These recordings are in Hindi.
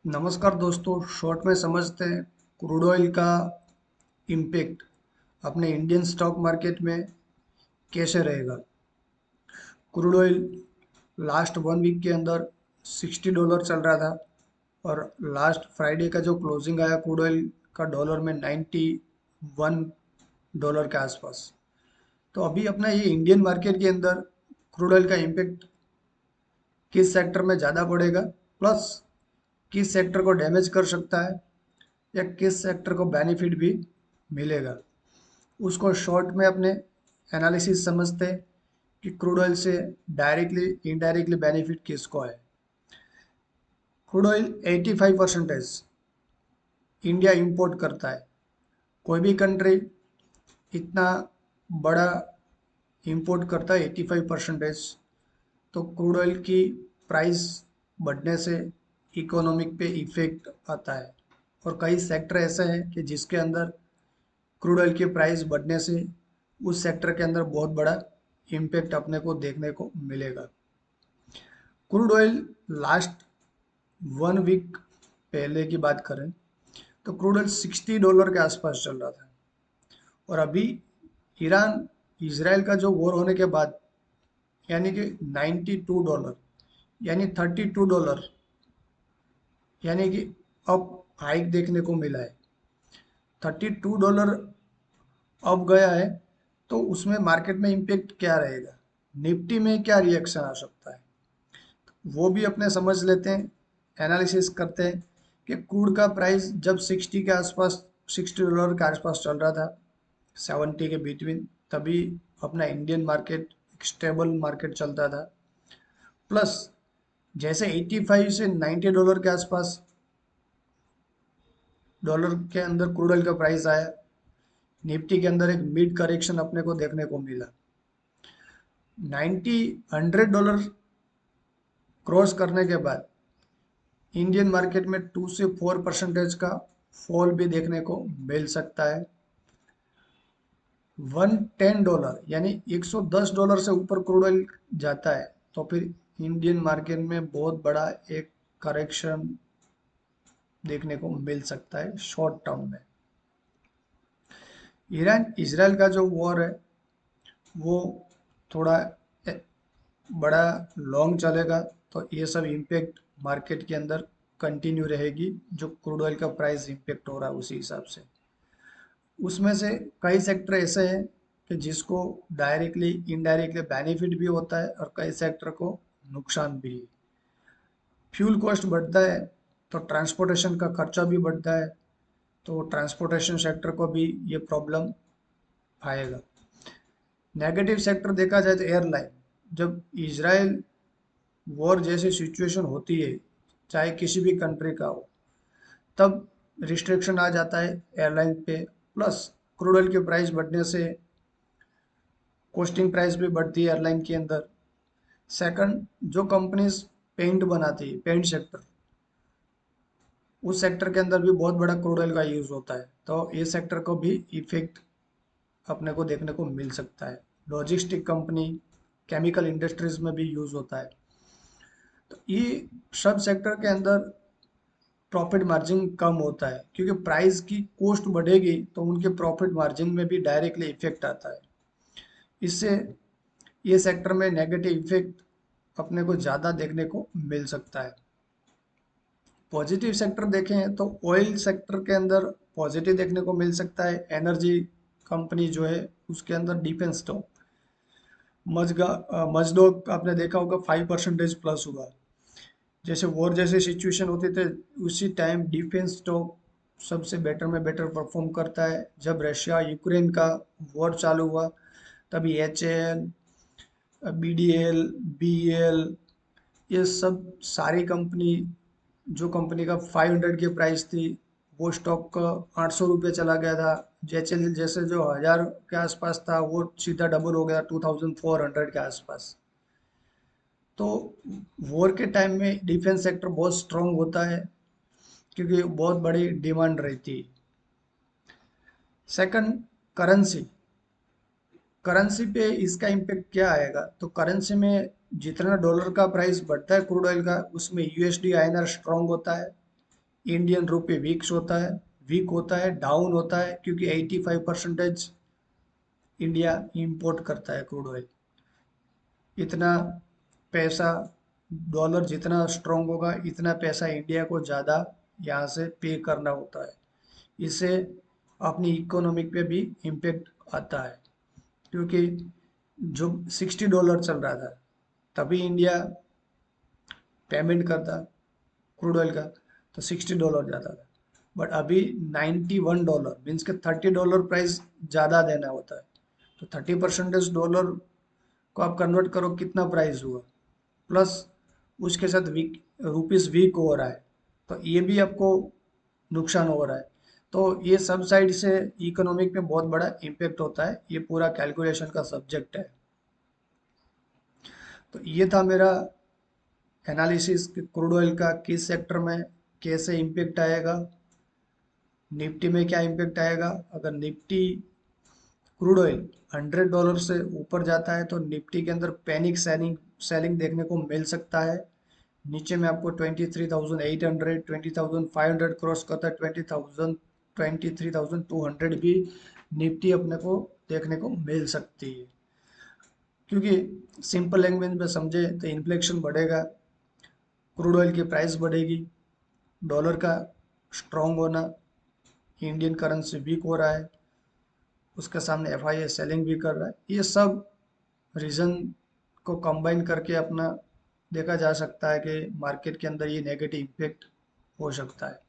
नमस्कार दोस्तों, शॉर्ट में समझते हैं क्रूड ऑयल का इम्पैक्ट अपने इंडियन स्टॉक मार्केट में कैसे रहेगा। क्रूड ऑयल लास्ट 1 वीक के अंदर $60 चल रहा था और लास्ट फ्राइडे का जो क्लोजिंग आया क्रूड ऑयल का डॉलर में $91 के आसपास। तो अभी अपना ये इंडियन मार्केट के अंदर क्रूड ऑयल का इम्पैक्ट किस सेक्टर में ज़्यादा पड़ेगा, प्लस किस सेक्टर को डैमेज कर सकता है या किस सेक्टर को बेनिफिट भी मिलेगा, उसको शॉर्ट में अपने एनालिसिस समझते हैं कि क्रूड ऑयल से डायरेक्टली इनडायरेक्टली बेनिफिट किसको है। क्रूड ऑयल 85% इंडिया इंपोर्ट करता है। कोई भी कंट्री इतना बड़ा इंपोर्ट करता है 85%, तो क्रूड ऑयल की प्राइस बढ़ने से इकोनॉमिक पे इफेक्ट आता है। और कई सेक्टर ऐसे हैं कि जिसके अंदर क्रूड ऑयल की प्राइस बढ़ने से उस सेक्टर के अंदर बहुत बड़ा इम्पैक्ट अपने को देखने को मिलेगा। क्रूड ऑयल लास्ट 1 वीक पहले की बात करें तो क्रूड ऑयल $60 के आसपास चल रहा था। और अभी ईरान इसराइल का जो वॉर होने के बाद यानी कि $92, यानी $32, यानी कि अब हाइक देखने को मिला है। $32 अब गया है, तो उसमें मार्केट में इम्पैक्ट क्या रहेगा, निफ्टी में क्या रिएक्शन आ सकता है, वो भी अपने समझ लेते हैं। एनालिसिस करते हैं कि क्रूड का प्राइस जब 60 के आसपास, $60 के आसपास चल रहा था, 70 के बिटवीन, तभी अपना इंडियन मार्केट एक स्टेबल मार्केट चलता था। प्लस जैसे 85 से $90 के आसपास डॉलर के अंदर क्रूड ऑयल का प्राइस आया, निफ्टी के अंदर एक मिड करेक्शन अपने को देखने को मिला। 90 $100 क्रॉस करने के बाद इंडियन मार्केट में 2 से 4% का फॉल भी देखने को मिल सकता है। $110 यानी $110 से ऊपर क्रूड ऑयल जाता है तो फिर इंडियन मार्केट में बहुत बड़ा एक करेक्शन देखने को मिल सकता है शॉर्ट टर्म में। ईरान इसराइल का जो वॉर है वो थोड़ा बड़ा लॉन्ग चलेगा, तो ये सब इम्पैक्ट मार्केट के अंदर कंटिन्यू रहेगी। जो क्रूड ऑयल का प्राइस इम्पैक्ट हो रहा है उसी हिसाब से उसमें से कई सेक्टर ऐसे हैं कि जिसको डायरेक्टली इनडायरेक्टली बेनिफिट भी होता है और कई सेक्टर को नुकसान भी। फ्यूल कॉस्ट बढ़ता है तो ट्रांसपोर्टेशन का खर्चा भी बढ़ता है, तो ट्रांसपोर्टेशन सेक्टर को भी ये प्रॉब्लम आएगा। नेगेटिव सेक्टर देखा जाए तो एयरलाइन, जब इजराइल वॉर जैसी सिचुएशन होती है चाहे किसी भी कंट्री का हो, तब रिस्ट्रिक्शन आ जाता है एयरलाइन पे। प्लस क्रूड ऑयल के प्राइस बढ़ने से कोस्टिंग प्राइस भी बढ़ती है एयरलाइन के अंदर। सेकंड, जो कंपनीज पेंट बनाती है, पेंट सेक्टर, उस सेक्टर के अंदर भी बहुत बड़ा क्रूड ऑयल का यूज होता है, तो ये सेक्टर को भी इफेक्ट अपने को देखने को मिल सकता है। लॉजिस्टिक कंपनी, केमिकल इंडस्ट्रीज में भी यूज होता है। तो ये सब सेक्टर के अंदर प्रॉफिट मार्जिन कम होता है, क्योंकि प्राइस की कॉस्ट बढ़ेगी तो उनके प्रॉफिट मार्जिन में भी डायरेक्टली इफेक्ट आता है। इससे ये सेक्टर में नेगेटिव इफेक्ट अपने को ज़्यादा देखने को मिल सकता है। पॉजिटिव सेक्टर देखें तो ऑयल सेक्टर के अंदर पॉजिटिव देखने को मिल सकता है। एनर्जी कंपनी जो है उसके अंदर डिफेंस स्टॉक, मजडॉक आपने देखा होगा 5% प्लस हुआ। जैसे वॉर जैसे सिचुएशन होते थे उसी टाइम डिफेंस स्टॉक सबसे बेटर में बेटर परफॉर्म करता है। जब रशिया यूक्रेन का वॉर चालू हुआ तभी HAL, BDL, BEL, ये सब सारी कंपनी, जो कंपनी का 500 की प्राइस थी वो स्टॉक का ₹800 चला गया था। HAL जैसे जो 1000 के आसपास था वो सीधा डबल हो गया 2400 के आसपास। तो वॉर के टाइम में डिफेंस सेक्टर बहुत स्ट्रांग होता है क्योंकि बहुत बड़ी डिमांड रहती है। Second, currency. करेंसी पे इसका इम्पेक्ट क्या आएगा, तो करेंसी में जितना डॉलर का प्राइस बढ़ता है क्रूड ऑयल का, उसमें USD INR स्ट्रांग होता है। इंडियन रुपये वीक होता है, डाउन होता है, क्योंकि 85% इंडिया इंपोर्ट करता है क्रूड ऑयल। इतना पैसा, डॉलर जितना स्ट्रांग होगा इतना पैसा इंडिया को ज़्यादा यहाँ से पे करना होता है। इससे अपनी इकोनॉमिक पे भी इम्पेक्ट आता है, क्योंकि जो $60 चल रहा था तभी इंडिया पेमेंट करता क्रूड ऑयल का, तो $60 जाता था। बट अभी $91 मीन्स के $30 प्राइस ज़्यादा देना होता है। तो 30% डॉलर को आप कन्वर्ट करो कितना प्राइस हुआ, प्लस उसके साथ रुपीस वीक हो रहा है, तो ये भी आपको नुकसान हो रहा है। तो ये सब साइड से इकोनॉमिक में बहुत बड़ा इम्पेक्ट होता है, ये पूरा कैलकुलेशन का सब्जेक्ट है। तो ये था मेरा एनालिसिस क्रूड ऑयल का किस सेक्टर में कैसे इम्पेक्ट आएगा, निफ्टी में क्या इम्पेक्ट आएगा। अगर निफ्टी क्रूड ऑयल $100 से ऊपर जाता है तो निफ्टी के अंदर पैनिक सेलिंग सेलिंग देखने को मिल सकता है। नीचे में आपको 23,800 20,500 क्रॉस करता है, 20,000 23,200 भी निफ्टी अपने को देखने को मिल सकती है। क्योंकि सिंपल लैंग्वेज में समझे तो इन्फ्लेशन बढ़ेगा, क्रूड ऑयल की प्राइस बढ़ेगी, डॉलर का स्ट्रांग होना, इंडियन करेंसी वीक हो रहा है, उसके सामने एफआईआई सेलिंग भी कर रहा है। ये सब रीज़न को कंबाइन करके अपना देखा जा सकता है कि मार्केट के अंदर ये नेगेटिव इम्पेक्ट हो सकता है।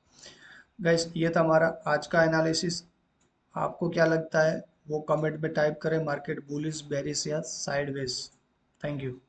गाइस, ये था हमारा आज का एनालिसिस। आपको क्या लगता है वो कमेंट में टाइप करें, मार्केट बुलिश, बेरिश या साइडवेज। Thank you.